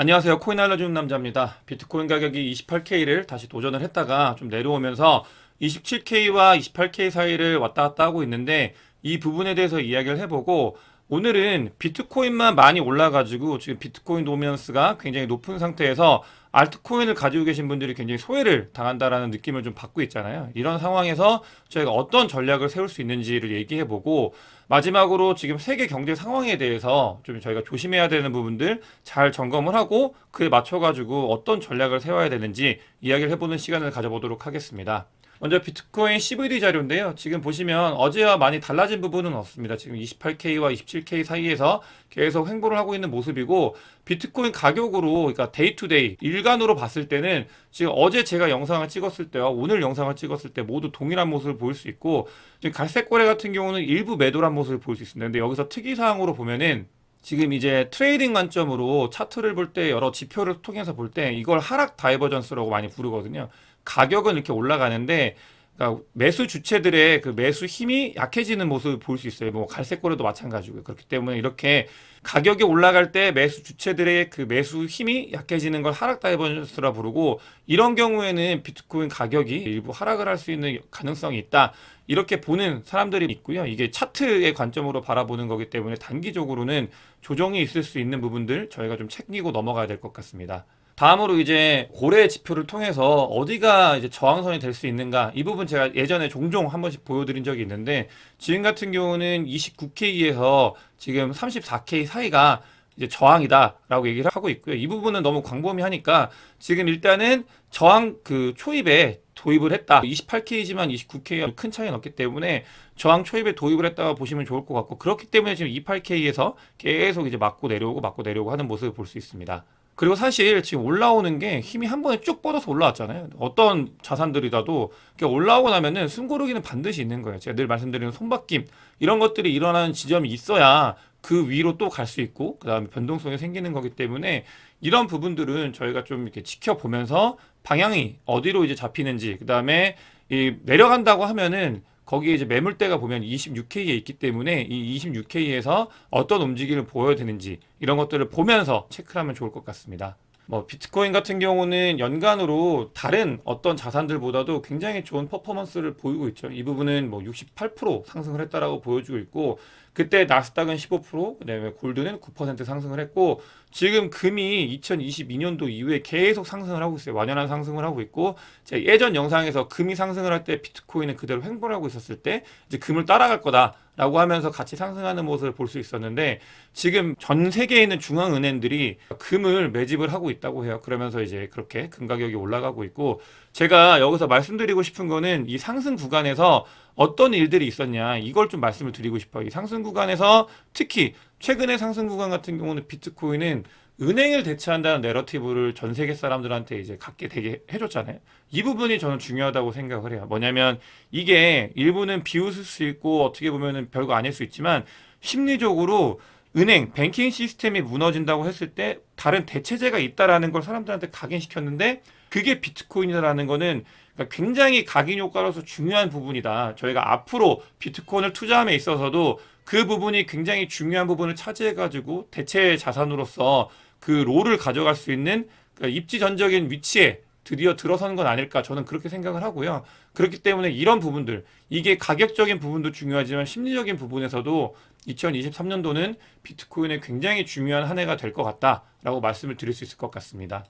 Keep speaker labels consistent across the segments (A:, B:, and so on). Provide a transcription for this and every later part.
A: 안녕하세요. 코인 알려주는 남자입니다. 비트코인 가격이 28K를 다시 도전을 했다가 좀 내려오면서 27K와 28K 사이를 왔다 갔다 하고 있는데 이 부분에 대해서 이야기를 해보고 오늘은 비트코인만 많이 올라가지고 지금 비트코인 도미넌스가 굉장히 높은 상태에서 알트코인을 가지고 계신 분들이 굉장히 소외를 당한다라는 느낌을 좀 받고 있잖아요. 이런 상황에서 저희가 어떤 전략을 세울 수 있는지를 얘기해보고 마지막으로 지금 세계 경제 상황에 대해서 좀 저희가 조심해야 되는 부분들 잘 점검을 하고 그에 맞춰가지고 어떤 전략을 세워야 되는지 이야기를 해보는 시간을 가져보도록 하겠습니다. 먼저 비트코인 CVD 자료인데요. 지금 보시면 어제와 많이 달라진 부분은 없습니다. 지금 28K와 27K 사이에서 계속 횡보를 하고 있는 모습이고 비트코인 가격으로 그러니까 데이 투 데이 일간으로 봤을 때는 지금 어제 제가 영상을 찍었을 때와 오늘 영상을 찍었을 때 모두 동일한 모습을 보일 수 있고 지금 갈색 거래 같은 경우는 일부 매도란 모습을 볼 수 있습니다. 근데 여기서 특이사항으로 보면은 지금 이제 트레이딩 관점으로 차트를 볼 때 여러 지표를 통해서 볼 때 이걸 하락 다이버전스라고 많이 부르거든요. 가격은 이렇게 올라가는데 그러니까 매수 주체들의 그 매수 힘이 약해지는 모습을 볼 수 있어요. 뭐 갈색거래도 마찬가지고요. 그렇기 때문에 이렇게 가격이 올라갈 때 매수 주체들의 그 매수 힘이 약해지는 걸 하락 다이버전스라 부르고 이런 경우에는 비트코인 가격이 일부 하락을 할 수 있는 가능성이 있다. 이렇게 보는 사람들이 있고요. 이게 차트의 관점으로 바라보는 거기 때문에 단기적으로는 조정이 있을 수 있는 부분들 저희가 좀 챙기고 넘어가야 될 것 같습니다. 다음으로 이제 고래 지표를 통해서 어디가 이제 저항선이 될 수 있는가 이 부분 제가 예전에 종종 한 번씩 보여드린 적이 있는데 지금 같은 경우는 29K에서 지금 34K 사이가 이제 저항이다라고 얘기를 하고 있고요. 이 부분은 너무 광범위하니까 지금 일단은 저항 그 초입에 도입을 했다. 28K지만 29K와 큰 차이는 없기 때문에 저항 초입에 도입을 했다고 보시면 좋을 것 같고 그렇기 때문에 지금 28K에서 계속 이제 맞고 내려오고 하는 모습을 볼 수 있습니다. 그리고 사실 지금 올라오는 게 힘이 한 번에 쭉 뻗어서 올라왔잖아요. 어떤 자산들이라도 이렇게 올라오고 나면은 숨고르기는 반드시 있는 거예요. 제가 늘 말씀드리는 손바뀜 이런 것들이 일어나는 지점이 있어야 그 위로 또 갈 수 있고 그다음에 변동성이 생기는 거기 때문에 이런 부분들은 저희가 좀 이렇게 지켜보면서 방향이 어디로 이제 잡히는지 그다음에 이 내려간다고 하면은 거기에 이제 매물대가 보면 26K에 있기 때문에 이 26K에서 어떤 움직임을 보여야 되는지 이런 것들을 보면서 체크를 하면 좋을 것 같습니다. 뭐 비트코인 같은 경우는 연간으로 다른 어떤 자산들보다도 굉장히 좋은 퍼포먼스를 보이고 있죠. 이 부분은 뭐 68% 상승을 했다라고 보여주고 있고 그때 나스닥은 15%, 그다음에 골드는 9% 상승을 했고 지금 금이 2022년도 이후에 계속 상승을 하고 있어요. 완연한 상승을 하고 있고 제가 예전 영상에서 금이 상승을 할 때 비트코인은 그대로 횡보를 하고 있었을 때 이제 금을 따라갈 거다라고 하면서 같이 상승하는 모습을 볼 수 있었는데 지금 전 세계에 있는 중앙은행들이 금을 매집을 하고 있다고 해요. 그러면서 이제 그렇게 금 가격이 올라가고 있고 제가 여기서 말씀드리고 싶은 거는 이 상승 구간에서 어떤 일들이 있었냐 이걸 좀 말씀을 드리고 싶어요. 이 상승 구간에서 특히 최근의 상승 구간 같은 경우는 비트코인은 은행을 대체한다는 내러티브를 전 세계 사람들한테 이제 갖게 되게 해줬잖아요. 이 부분이 저는 중요하다고 생각을 해요. 뭐냐면 이게 일부는 비웃을 수 있고 어떻게 보면은 별거 아닐 수 있지만 심리적으로 은행, 뱅킹 시스템이 무너진다고 했을 때 다른 대체제가 있다라는 걸 사람들한테 각인시켰는데 그게 비트코인이라는 거는 그러니까 굉장히 각인 효과로서 중요한 부분이다. 저희가 앞으로 비트코인을 투자함에 있어서도 그 부분이 굉장히 중요한 부분을 차지해가지고 대체 자산으로서 그 롤을 가져갈 수 있는 그러니까 입지전적인 위치에 드디어 들어선 건 아닐까 저는 그렇게 생각을 하고요. 그렇기 때문에 이런 부분들 이게 가격적인 부분도 중요하지만 심리적인 부분에서도 2023년도는 비트코인의 굉장히 중요한 한 해가 될 것 같다라고 말씀을 드릴 수 있을 것 같습니다.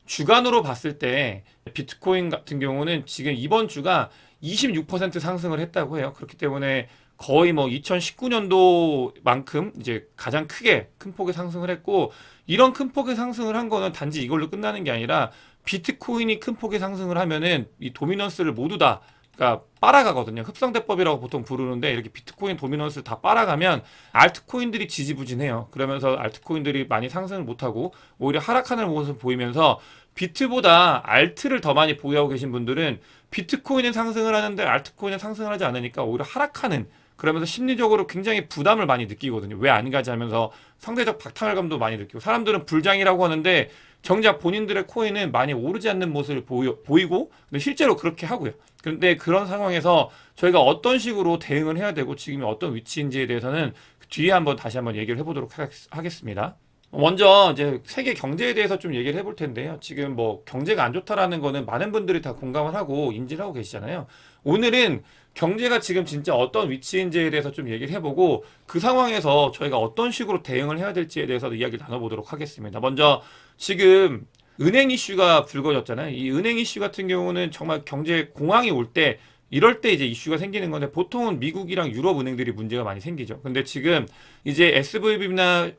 A: 주간으로 봤을 때 비트코인 같은 경우는 지금 이번 주가 26% 상승을 했다고 해요. 그렇기 때문에 거의 뭐 2019년도만큼 이제 가장 크게 큰 폭의 상승을 했고 이런 큰 폭의 상승을 한 거는 단지 이걸로 끝나는 게 아니라 비트코인이 큰 폭의 상승을 하면은 이 도미넌스를 모두 다 그러니까 빨아가거든요. 흡상대법이라고 보통 부르는데 이렇게 비트코인 도미넌스를 다 빨아가면 알트코인들이 지지부진해요. 그러면서 알트코인들이 많이 상승을 못하고 오히려 하락하는 모습을 보이면서 비트보다 알트를 더 많이 보유하고 계신 분들은 비트코인은 상승을 하는데 알트코인은 상승을 하지 않으니까 오히려 하락하는 그러면서 심리적으로 굉장히 부담을 많이 느끼거든요. 왜 안 가지 하면서 상대적 박탈감도 많이 느끼고 사람들은 불장이라고 하는데 정작 본인들의 코인은 많이 오르지 않는 모습을 보이고 근데 실제로 그렇게 하고요. 그런데 그런 상황에서 저희가 어떤 식으로 대응을 해야 되고 지금이 어떤 위치인지에 대해서는 뒤에 한번 다시 한번 얘기를 해보도록 하겠습니다. 먼저 이제 세계 경제에 대해서 좀 얘기를 해볼 텐데요. 지금 뭐 경제가 안 좋다라는 거는 많은 분들이 다 공감을 하고 인지를 하고 계시잖아요. 오늘은 경제가 지금 진짜 어떤 위치인지에 대해서 좀 얘기를 해보고 그 상황에서 저희가 어떤 식으로 대응을 해야 될지에 대해서 이야기를 나눠보도록 하겠습니다. 먼저 지금 은행 이슈가 불거졌잖아요. 이 은행 이슈 같은 경우는 정말 경제 공황이 올 때 이럴 때 이제 이슈가 생기는 건데 보통은 미국이랑 유럽 은행들이 문제가 많이 생기죠. 근데 지금 이제 SVB나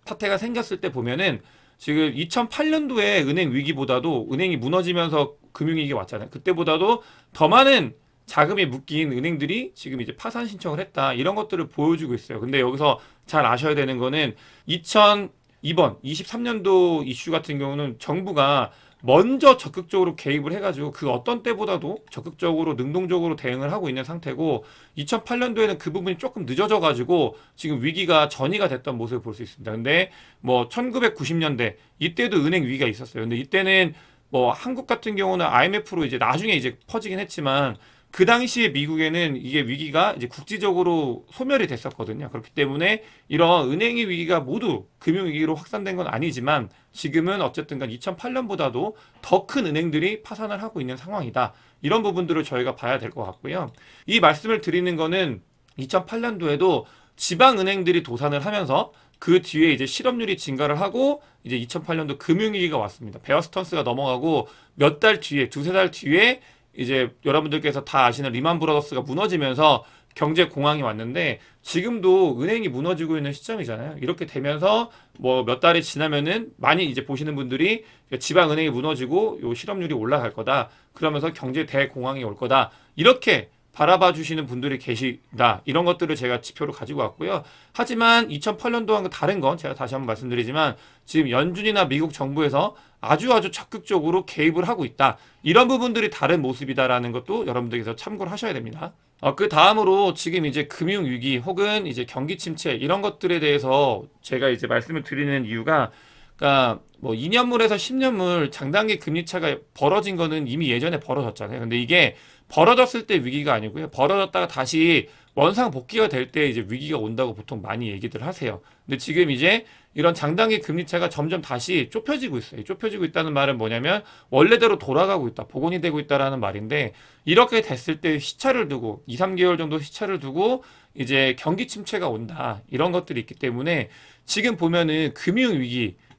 A: 사태가 생겼을 때 보면은 지금 2008년도에 은행 위기보다도 은행이 무너지면서 금융위기가 왔잖아요. 그때보다도 더 많은 자금이 묶인 은행들이 지금 이제 파산 신청을 했다. 이런 것들을 보여주고 있어요. 근데 여기서 잘 아셔야 되는 거는 2002번, 23년도 이슈 같은 경우는 정부가 먼저 적극적으로 개입을 해가지고 그 어떤 때보다도 적극적으로 능동적으로 대응을 하고 있는 상태고 2008년도에는 그 부분이 조금 늦어져가지고 지금 위기가 전이가 됐던 모습을 볼 수 있습니다. 근데 뭐 1990년대 이때도 은행 위기가 있었어요. 근데 이때는 뭐 한국 같은 경우는 IMF로 이제 나중에 이제 퍼지긴 했지만 그 당시에 미국에는 이게 위기가 이제 국지적으로 소멸이 됐었거든요. 그렇기 때문에 이런 은행의 위기가 모두 금융위기로 확산된 건 아니지만 지금은 어쨌든 간 2008년보다도 더 큰 은행들이 파산을 하고 있는 상황이다. 이런 부분들을 저희가 봐야 될 것 같고요. 이 말씀을 드리는 거는 2008년도에도 지방은행들이 도산을 하면서 그 뒤에 이제 실업률이 증가를 하고 이제 2008년도 금융위기가 왔습니다. 베어 스턴스가 넘어가고 몇 달 뒤에, 두세 달 뒤에 이제 여러분들께서 다 아시는 리만 브라더스가 무너지면서 경제 공황이 왔는데 지금도 은행이 무너지고 있는 시점이잖아요. 이렇게 되면서 뭐 몇 달이 지나면은 많이 이제 보시는 분들이 지방 은행이 무너지고 요 실업률이 올라갈 거다. 그러면서 경제 대공황이 올 거다. 이렇게 바라봐 주시는 분들이 계시다. 이런 것들을 제가 지표로 가지고 왔고요. 하지만 2008년도와는 다른 건 제가 다시 한번 말씀드리지만 지금 연준이나 미국 정부에서 아주 적극적으로 개입을 하고 있다. 이런 부분들이 다른 모습이다라는 것도 여러분들께서 참고를 하셔야 됩니다. 그 다음으로 지금 이제 금융위기 혹은 이제 경기 침체 이런 것들에 대해서 제가 이제 말씀을 드리는 이유가 그러니까 뭐 2년물에서 10년물 장단기 금리 차가 벌어진 거는 이미 예전에 벌어졌잖아요. 근데 이게 벌어졌을 때 위기가 아니고요. 벌어졌다가 다시 원상 복귀가 될 때 이제 위기가 온다고 보통 많이 얘기들 하세요. 근데 지금 이제 이런 장단기 금리 차가 점점 다시 좁혀지고 있어요. 좁혀지고 있다는 말은 뭐냐면 원래대로 돌아가고 있다. 복원이 되고 있다라는 말인데 이렇게 됐을 때 시차를 두고 2, 3개월 정도 시차를 두고 이제 경기 침체가 온다. 이런 것들이 있기 때문에 지금 보면은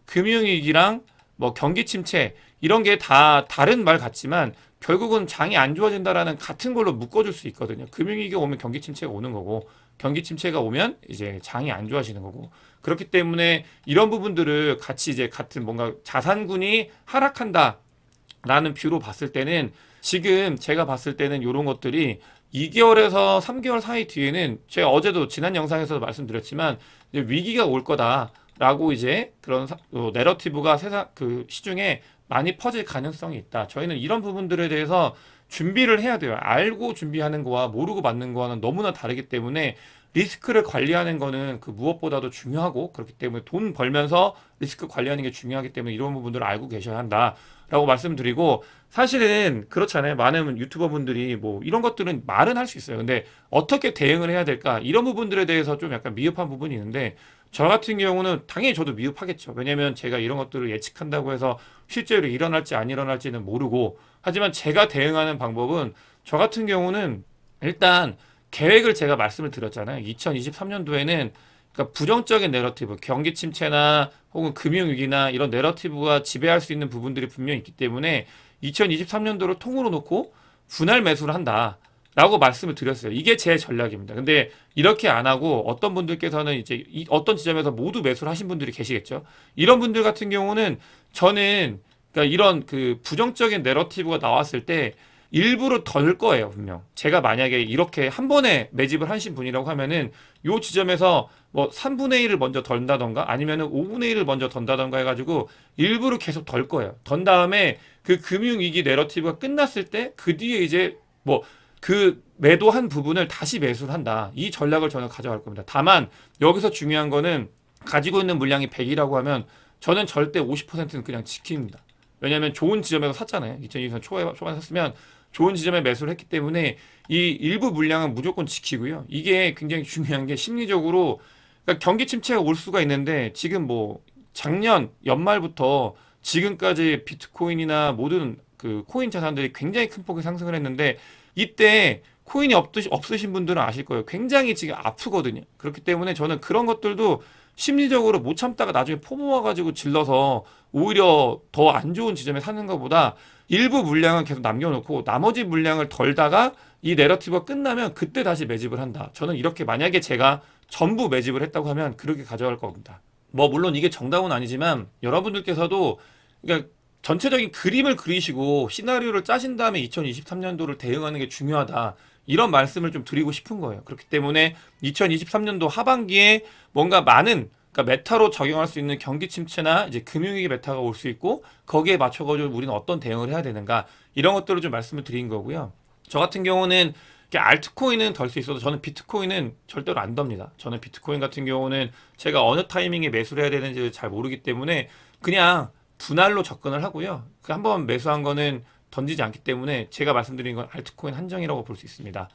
A: 금융위기랑 뭐 경기 침체 이런 게 다 다른 말 같지만 결국은 장이 안 좋아진다라는 같은 걸로 묶어줄 수 있거든요. 금융위기가 오면 경기 침체가 오는 거고 경기 침체가 오면 이제 장이 안 좋아지는 거고 그렇기 때문에 이런 부분들을 같이 이제 같은 뭔가 자산군이 하락한다라는 뷰로 봤을 때는 지금 제가 봤을 때는 이런 것들이 2개월에서 3개월 사이 뒤에는 제가 어제도 지난 영상에서도 말씀드렸지만 이제 위기가 올 거다라고 이제 그런 내러티브가 세상 그 시중에 많이 퍼질 가능성이 있다. 저희는 이런 부분들에 대해서 준비를 해야 돼요. 알고 준비하는 거와 모르고 맞는 거와는 너무나 다르기 때문에 리스크를 관리하는 거는 그 무엇보다도 중요하고 그렇기 때문에 돈 벌면서 리스크 관리하는 게 중요하기 때문에 이런 부분들을 알고 계셔야 한다라고 말씀드리고 사실은 그렇잖아요. 많은 유튜버 분들이 뭐 이런 것들은 말은 할 수 있어요. 근데 어떻게 대응을 해야 될까? 이런 부분들에 대해서 좀 약간 미흡한 부분이 있는데 저 같은 경우는 당연히 저도 미흡하겠죠. 왜냐면 제가 이런 것들을 예측한다고 해서 실제로 일어날지 안 일어날지는 모르고 하지만 제가 대응하는 방법은 저 같은 경우는 일단 계획을 제가 말씀을 드렸잖아요. 2023년도에는 그러니까 부정적인 내러티브, 경기 침체나 혹은 금융위기나 이런 내러티브가 지배할 수 있는 부분들이 분명히 있기 때문에 2023년도를 통으로 놓고 분할 매수를 한다. 라고 말씀을 드렸어요. 이게 제 전략입니다. 근데 이렇게 안 하고 어떤 분들께서는 이제 어떤 지점에서 모두 매수를 하신 분들이 계시겠죠. 이런 분들 같은 경우는 저는 그러니까 이런 그 부정적인 내러티브가 나왔을 때 일부러 덜 거예요, 분명. 제가 만약에 이렇게 한 번에 매집을 하신 분이라고 하면은 요 지점에서 뭐 3분의 1을 먼저 던다던가 아니면은 5분의 1을 먼저 던다던가 해가지고 일부러 계속 덜 거예요. 던 다음에 그 금융위기 내러티브가 끝났을 때 그 뒤에 이제 뭐 그 매도한 부분을 다시 매수를 한다. 이 전략을 저는 가져갈 겁니다. 다만 여기서 중요한 거는 가지고 있는 물량이 100이라고 하면 저는 절대 50%는 그냥 지킵니다. 왜냐하면 좋은 지점에서 샀잖아요. 2020년 초반에 샀으면 좋은 지점에 매수를 했기 때문에 이 일부 물량은 무조건 지키고요. 이게 굉장히 중요한 게 심리적으로 그러니까 경기 침체가 올 수가 있는데 지금 뭐 작년 연말부터 지금까지 비트코인이나 모든 그 코인 자산들이 굉장히 큰 폭의 상승을 했는데 이때 코인이 없으신 분들은 아실 거예요. 굉장히 지금 아프거든요. 그렇기 때문에 저는 그런 것들도 심리적으로 못 참다가 나중에 포모 와가지고 질러서 오히려 더 안 좋은 지점에 사는 것보다 일부 물량은 계속 남겨놓고 나머지 물량을 덜다가 이 내러티브가 끝나면 그때 다시 매집을 한다. 저는 이렇게 만약에 제가 전부 매집을 했다고 하면 그렇게 가져갈 겁니다. 뭐 물론 이게 정답은 아니지만 여러분들께서도 그러니까 전체적인 그림을 그리시고 시나리오를 짜신 다음에 2023년도를 대응하는 게 중요하다. 이런 말씀을 좀 드리고 싶은 거예요. 그렇기 때문에 2023년도 하반기에 뭔가 많은 그러니까 메타로 적용할 수 있는 경기 침체나 이제 금융위기 메타가 올 수 있고 거기에 맞춰가지고 우리는 어떤 대응을 해야 되는가 이런 것들을 좀 말씀을 드린 거고요. 저 같은 경우는 이렇게 알트코인은 덜 수 있어도 저는 비트코인은 절대로 안 덥니다. 저는 비트코인 같은 경우는 제가 어느 타이밍에 매수를 해야 되는지 잘 모르기 때문에 그냥 분할로 접근을 하고요. 그 한번 매수한 거는 던지지 않기 때문에 제가 말씀드린 건 알트코인 한정이라고 볼 수 있습니다.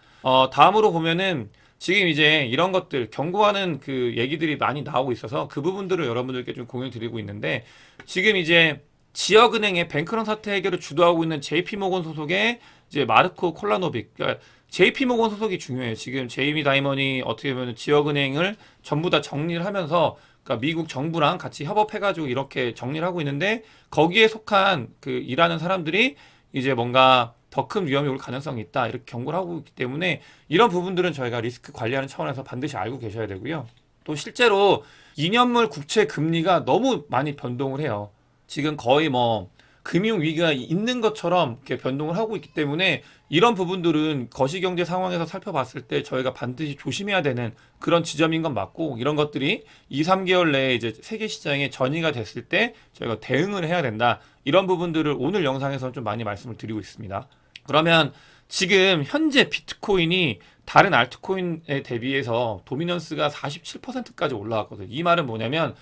A: 다음으로 보면은 지금 이제 이런 것들 경고하는 그 얘기들이 많이 나오고 있어서 그 부분들을 여러분들께 좀 공유 드리고 있는데 지금 이제 지역은행의 뱅크런 사태 해결을 주도하고 있는 JP모건 소속의 이제 마르코 콜라노빅 그러니까 JP모건 소속이 중요해요. 지금 제이미 다이먼이 어떻게 보면 지역은행을 전부 다 정리를 하면서 그러니까 미국 정부랑 같이 협업해가지고 이렇게 정리를 하고 있는데 거기에 속한 그 일하는 사람들이 이제 뭔가 더 큰 위험이 올 가능성이 있다 이렇게 경고를 하고 있기 때문에 이런 부분들은 저희가 리스크 관리하는 차원에서 반드시 알고 계셔야 되고요. 또 실제로 2년물 국채 금리가 너무 많이 변동을 해요. 지금 거의 뭐 금융 위기가 있는 것처럼 이렇게 변동을 하고 있기 때문에 이런 부분들은 거시경제 상황에서 살펴봤을 때 저희가 반드시 조심해야 되는 그런 지점인 건 맞고 이런 것들이 2, 3개월 내에 이제 세계 시장에 전이가 됐을 때 저희가 대응을 해야 된다. 이런 부분들을 오늘 영상에서는 좀 많이 말씀을 드리고 있습니다. 그러면 지금 현재 비트코인이 다른 알트코인에 대비해서 도미넌스가 47%까지 올라왔거든요. 이 말은 뭐냐면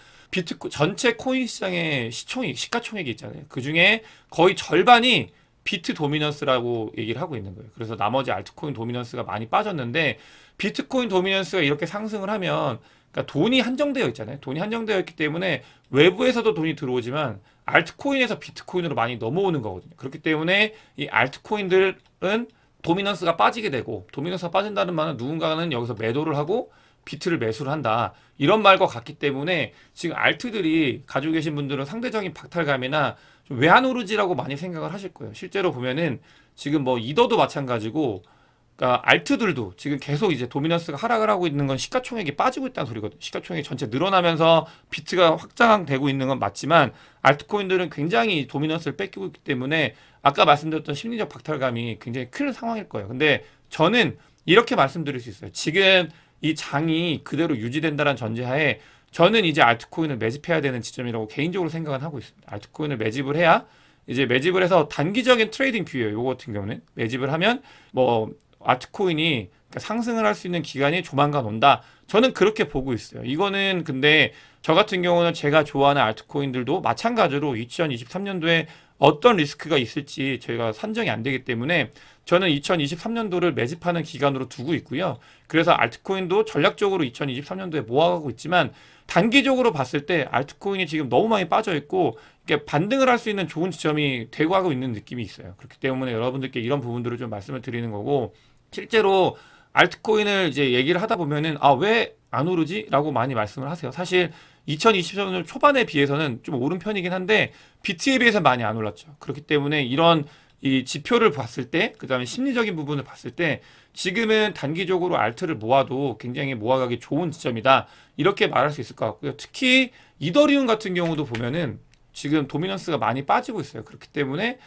A: 전체 코인 시장의 시가총액이 있잖아요. 그 중에 거의 절반이 비트 도미넌스라고 얘기를 하고 있는 거예요. 그래서 나머지 알트코인 도미넌스가 많이 빠졌는데 비트코인 도미넌스가 이렇게 상승을 하면 그러니까 돈이 한정되어 있잖아요. 돈이 한정되어 있기 때문에 외부에서도 돈이 들어오지만 알트코인에서 비트코인으로 많이 넘어오는 거거든요. 그렇기 때문에 이 알트코인들은 도미넌스가 빠지게 되고 도미넌스가 빠진다는 말은 누군가는 여기서 매도를 하고 비트를 매수를 한다. 이런 말과 같기 때문에 지금 알트들이 가지고 계신 분들은 상대적인 박탈감이나 왜 안 오르지라고 많이 생각을 하실 거예요. 실제로 보면은 지금 뭐 이더도 마찬가지고 그러니까 알트들도 지금 계속 이제 도미넌스가 하락을 하고 있는 건 시가총액이 빠지고 있다는 소리거든요. 시가총액이 전체 늘어나면서 비트가 확장되고 있는 건 맞지만 알트코인들은 굉장히 도미넌스를 뺏기고 있기 때문에 아까 말씀드렸던 심리적 박탈감이 굉장히 큰 상황일 거예요. 근데 저는 이렇게 말씀드릴 수 있어요. 지금 이 장이 그대로 유지된다는 전제하에 저는 이제 알트코인을 매집해야 되는 지점이라고 개인적으로 생각은 하고 있습니다. 알트코인을 매집을 해야 이제 매집을 해서 단기적인 트레이딩 뷰예요. 요거 같은 경우는 매집을 하면 뭐 알트코인이 상승을 할 수 있는 기간이 조만간 온다. 저는 그렇게 보고 있어요. 이거는 근데 저 같은 경우는 제가 좋아하는 알트코인들도 마찬가지로 2023년도에 어떤 리스크가 있을지 저희가 산정이 안 되기 때문에 저는 2023년도를 매집하는 기간으로 두고 있고요. 그래서 알트코인도 전략적으로 2023년도에 모아가고 있지만 단기적으로 봤을 때 알트코인이 지금 너무 많이 빠져 있고 이게 반등을 할 수 있는 좋은 지점이 되고 하고 있는 느낌이 있어요. 그렇기 때문에 여러분들께 이런 부분들을 좀 말씀을 드리는 거고 실제로 알트코인을 이제 얘기를 하다 보면은 왜 안 오르지? 라고 많이 말씀을 하세요. 사실 2023년 초반에 비해서는 좀 오른 편이긴 한데 비트에 비해서 많이 안 올랐죠. 그렇기 때문에 이런 이 지표를 봤을 때 그다음에 심리적인 부분을 봤을 때 지금은 단기적으로 알트를 모아도 굉장히 모아가기 좋은 지점이다. 이렇게 말할 수 있을 것 같고요. 특히 이더리움 같은 경우도 보면은 지금 도미넌스가 많이 빠지고 있어요. 그렇기 때문에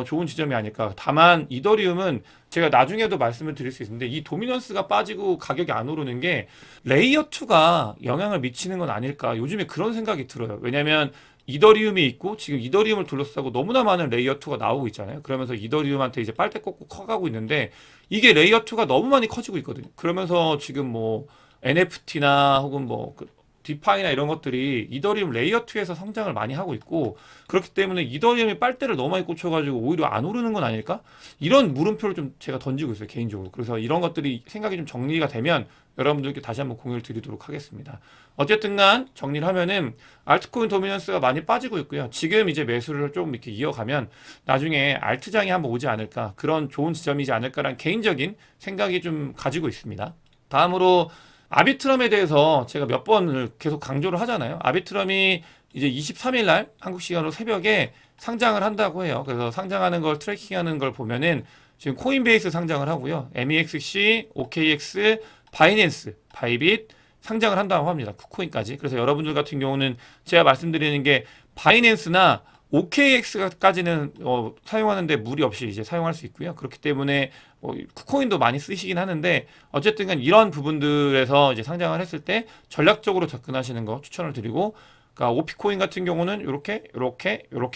A: 좋은 지점이 아닐까. 다만 이더리움은 제가 나중에도 말씀을 드릴 수 있는데 이 도미넌스가 빠지고 가격이 안 오르는 게 레이어 2가 영향을 미치는 건 아닐까. 요즘에 그런 생각이 들어요. 왜냐면 이더리움이 있고 지금 이더리움을 둘러싸고 너무나 많은 레이어 2가 나오고 있잖아요. 그러면서 이더리움한테 이제 빨대 꽂고 커가고 있는데 이게 레이어 2가 너무 많이 커지고 있거든요. 그러면서 지금 뭐 NFT나 혹은 뭐 디파이나 이런 것들이 이더리움 레이어 2에서 성장을 많이 하고 있고, 그렇기 때문에 이더리움이 빨대를 너무 많이 꽂혀가지고 오히려 안 오르는 건 아닐까? 이런 물음표를 좀 제가 던지고 있어요, 개인적으로. 그래서 이런 것들이 생각이 좀 정리가 되면 여러분들께 다시 한번 공유를 드리도록 하겠습니다. 어쨌든 간 정리를 하면은 알트코인 도미넌스가 많이 빠지고 있고요. 지금 이제 매수를 좀 이렇게 이어가면 나중에 알트장이 한번 오지 않을까, 그런 좋은 지점이지 않을까라는 개인적인 생각이 좀 가지고 있습니다. 다음으로 아비트럼에 대해서 제가 몇 번을 계속 강조를 하잖아요. 아비트럼이 이제 23일 날 한국 시간으로 새벽에 상장을 한다고 해요. 그래서 상장하는 걸 트래킹하는 걸 보면은 지금 코인베이스 상장을 하고요. MEXC, OKX, 바이낸스, 바이빗 상장을 한다고 합니다. 쿠코인까지. 그래서 여러분들 같은 경우는 제가 말씀드리는 게 바이낸스나 OKX까지는 사용하는데 무리 없이 이제 사용할 수 있고요. 그렇기 때문에 쿠코인도 많이 쓰시긴 하는데, 어쨌든 간 이런 부분들에서 이제 상장을 했을 때 전략적으로 접근하시는 거 추천을 드리고, 그러니까 오피코인 같은 경우는 이렇게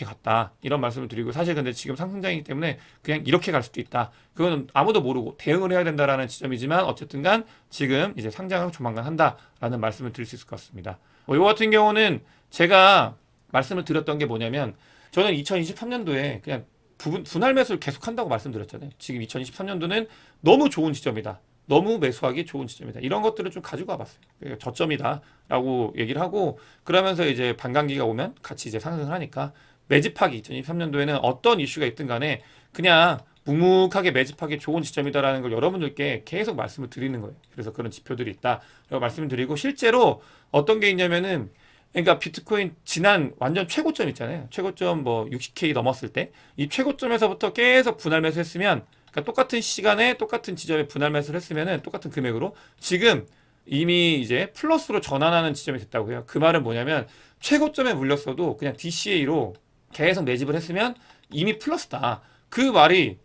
A: 갔다, 이런 말씀을 드리고, 사실 근데 지금 상승장이기 때문에 그냥 이렇게 갈 수도 있다, 그거는 아무도 모르고 대응을 해야 된다라는 지점이지만, 어쨌든 간 지금 이제 상장을 조만간 한다라는 말씀을 드릴 수 있을 것 같습니다. 이거 같은 경우는 제가 말씀을 드렸던 게 뭐냐면, 저는 2023년도에 그냥 분할 매수를 계속 한다고 말씀드렸잖아요. 지금 2023년도는 너무 좋은 지점이다, 너무 매수하기 좋은 지점이다, 이런 것들을 좀 가지고 와봤어요. 저점이다 라고 얘기를 하고, 그러면서 이제 반감기가 오면 같이 이제 상승을 하니까, 매집하기 2023년도에는 어떤 이슈가 있든 간에 그냥 묵묵하게 매집하기 좋은 지점이다라는 걸 여러분들께 계속 말씀을 드리는 거예요. 그래서 그런 지표들이 있다 라고 말씀을 드리고, 실제로 어떤 게 있냐면은, 그러니까 비트코인 지난 완전 최고점 있잖아요. 최고점 뭐 60K 넘었을 때, 이 최고점에서부터 계속 분할 매수했으면, 그러니까 똑같은 시간에 똑같은 지점에 분할 매수를 했으면은 똑같은 금액으로 지금 이미 이제 플러스로 전환하는 지점이 됐다고 해요. 그 말은 뭐냐면, 최고점에 물렸어도 그냥 DCA로 계속 매집을 했으면 이미 플러스다, 그 말이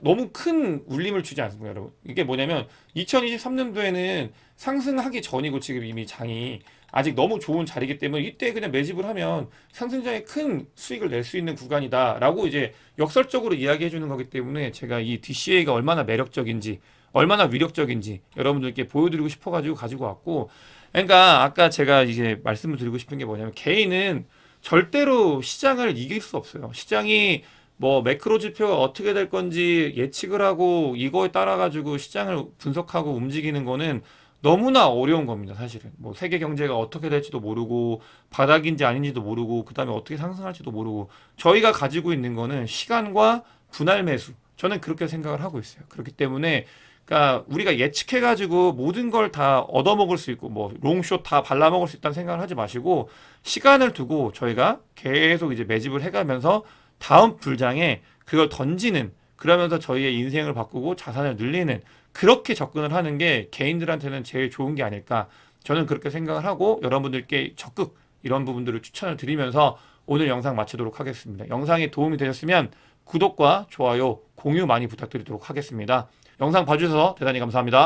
A: 너무 큰 울림을 주지 않습니까, 여러분? 이게 뭐냐면 2023년도에는 상승하기 전이고, 지금 이미 장이 아직 너무 좋은 자리이기 때문에 이때 그냥 매집을 하면 상승장에 큰 수익을 낼 수 있는 구간이다라고 이제 역설적으로 이야기해 주는 거기 때문에, 제가 이 DCA가 얼마나 매력적인지, 얼마나 위력적인지 여러분들께 보여드리고 싶어가지고 가지고 왔고, 그러니까 아까 제가 이제 말씀을 드리고 싶은 게 뭐냐면, 개인은 절대로 시장을 이길 수 없어요. 시장이 뭐 매크로 지표가 어떻게 될 건지 예측을 하고 이거에 따라 가지고 시장을 분석하고 움직이는 거는 너무나 어려운 겁니다. 사실은 뭐 세계 경제가 어떻게 될지도 모르고, 바닥인지 아닌지도 모르고, 그 다음에 어떻게 상승할지도 모르고, 저희가 가지고 있는 거는 시간과 분할 매수, 저는 그렇게 생각을 하고 있어요. 그렇기 때문에 그러니까 우리가 예측해 가지고 모든 걸 다 얻어먹을 수 있고, 뭐 롱숏 다 발라먹을 수 있다는 생각을 하지 마시고, 시간을 두고 저희가 계속 이제 매집을 해가면서 다음 불장에 그걸 던지는, 그러면서 저희의 인생을 바꾸고 자산을 늘리는, 그렇게 접근을 하는 게 개인들한테는 제일 좋은 게 아닐까, 저는 그렇게 생각을 하고 여러분들께 적극 이런 부분들을 추천을 드리면서 오늘 영상 마치도록 하겠습니다. 영상이 도움이 되셨으면 구독과 좋아요, 공유 많이 부탁드리도록 하겠습니다. 영상 봐주셔서 대단히 감사합니다.